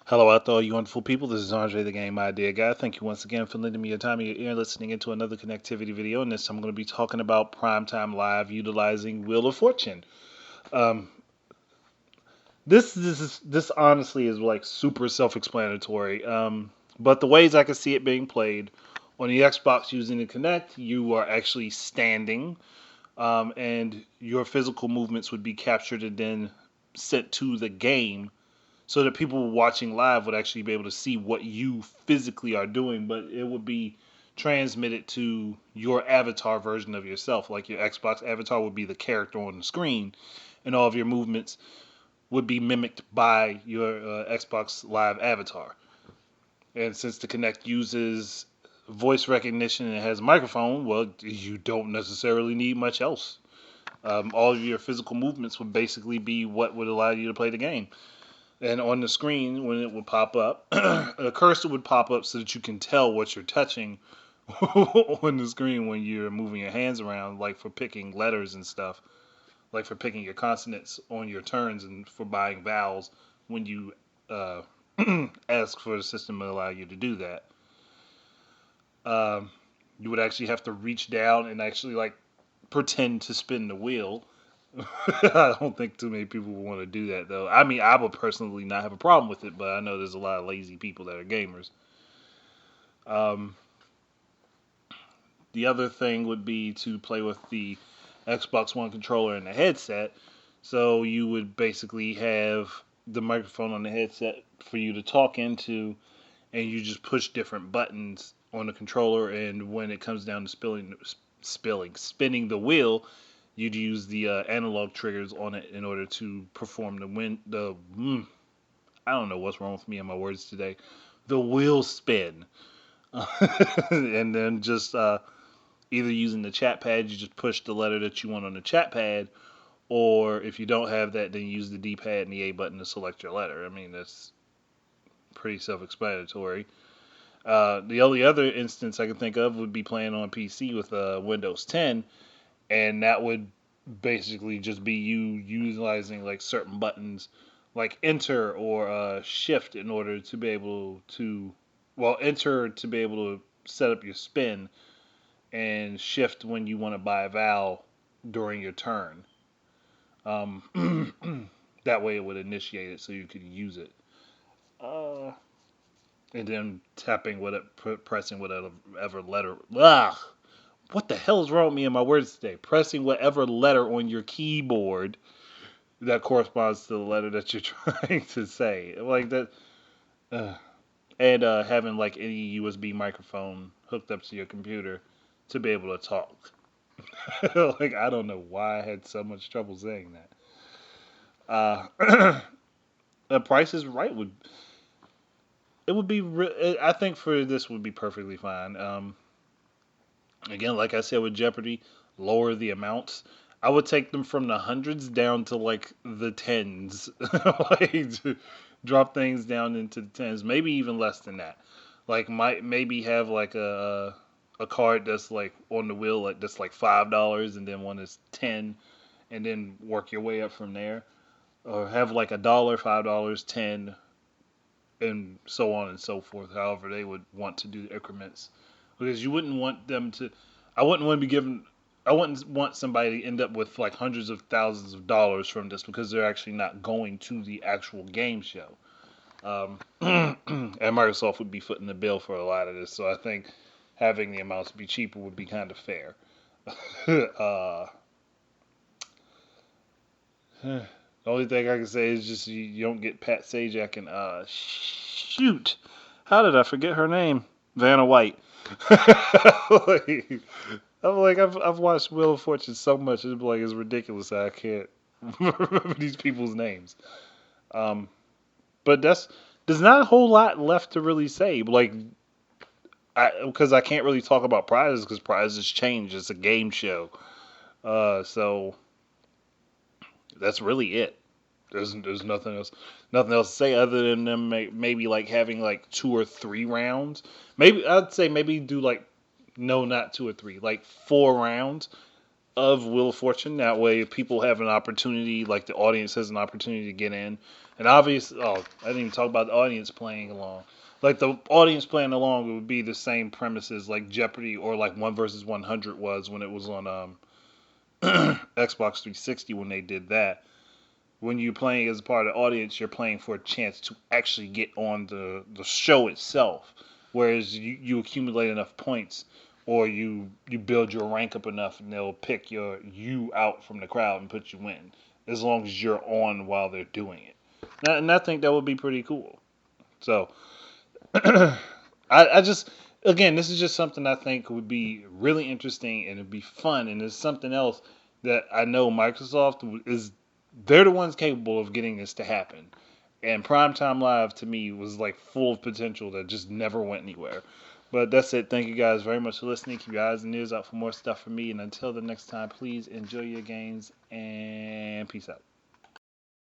Hello out there, all you wonderful people. This is Andre, the Game Idea Guy. Thank you once again for lending me your time and your ear listening into another Connectivity video. And this time I'm going to be talking about Primetime Live utilizing Wheel of Fortune. Um, this honestly is like super self-explanatory. But the ways I can see it being played on the Xbox using the Kinect, you are actually standing, and your physical movements would be captured and then sent to the game so that people watching live would actually be able to see what you physically are doing, but it would be transmitted to your avatar version of yourself. Like your Xbox avatar would be the character on the screen, and all of your movements would be mimicked by your Xbox Live avatar. And since the Kinect uses voice recognition and it has a microphone, well, you don't necessarily need much else. All of your physical movements would basically be what would allow you to play the game. And on the screen, when it would pop up, a cursor would pop up so that you can tell what you're touching on the screen when you're moving your hands around, like for picking letters and stuff, like for picking your consonants on your turns and for buying vowels when you uh, ask for the system to allow you to do that. Um, you would actually have to reach down and actually like pretend to spin the wheel. I don't think too many people would want to do that though. I mean, I would personally not have a problem with it, but I know there's a lot of lazy people that are gamers. Um, the other thing would be to play with the Xbox One controller and the headset. So you would basically have the microphone on the headset for you to talk into, and you just push different buttons on the controller. And when it comes down to spinning the wheel, you'd use the analog triggers on it in order to perform I don't know what's wrong with me and my words today. The wheel spin, and then just either using the chat pad, you just push the letter that you want on the chat pad, or if you don't have that, then use the D pad and the A button to select your letter. I mean, that's pretty self-explanatory. The only other instance I can think of would be playing on PC with Windows 10, and that would basically just be you utilizing like certain buttons like enter or shift in order to be able to enter to be able to set up your spin, and shift when you want to buy a vowel during your turn. That way it would initiate it so you could use it. uh, and then tapping with it, pressing whatever letter. What the hell is wrong with me and my words today? Pressing whatever letter on your keyboard that corresponds to the letter that you're trying to say. Like that. Uh, and having like any USB microphone hooked up to your computer to be able to talk. Like, I don't know why I had so much trouble saying that. The Price is Right would it would be. I think for this would be perfectly fine. Again, like I said with Jeopardy, lower the amounts. I would take them from the hundreds down to like the tens. Like drop things down into the tens, maybe even less than that. Like might maybe have like a card that's like on the wheel like that's like $5 and then one that's 10, and then work your way up from there. Or have like a dollar, $5, 10, and so on and so forth. However they would want to do the increments, because you wouldn't want them to. I wouldn't want to be given. I wouldn't want somebody to end up with like hundreds of thousands of dollars from this because they're actually not going to the actual game show. And Microsoft would be footing the bill for a lot of this, so I think having the amounts be cheaper would be kind of fair. uh, the only thing I can say is just you don't get Pat Sajak and shoot, how did I forget her name? Vanna White. Like, I'm like I've watched Wheel of Fortune so much, it's ridiculous that I can't remember these people's names. Um, but there's not a whole lot left to really say. Like, because I can't really talk about prizes because prizes change. It's a game show, so that's really it. There's nothing else to say other than them maybe like having like 2 or 3 rounds. Maybe I'd say maybe do like, no, not 2 or 3, like 4 rounds of Wheel of Fortune. That way, people have an opportunity, like the audience has an opportunity to get in. And obviously, oh, I didn't even talk about the audience playing along. Like the audience playing along would be the same premises like Jeopardy or like One versus 100 was when it was on Xbox 360 when they did that. When you're playing as a part of the audience, you're playing for a chance to actually get on the show itself. Whereas you accumulate enough points or you build your rank up enough and they'll pick you out from the crowd and put you in. As long as you're on while they're doing it. And I think that would be pretty cool. So I just again, this is just something I think would be really interesting and it'd be fun, and it's something else that I know Microsoft is. They're the ones capable of getting this to happen. And Primetime Live to me was like full of potential that just never went anywhere. But that's it. Thank you guys very much for listening. Keep your eyes and ears out for more stuff from me. And until the next time, please enjoy your games and peace out.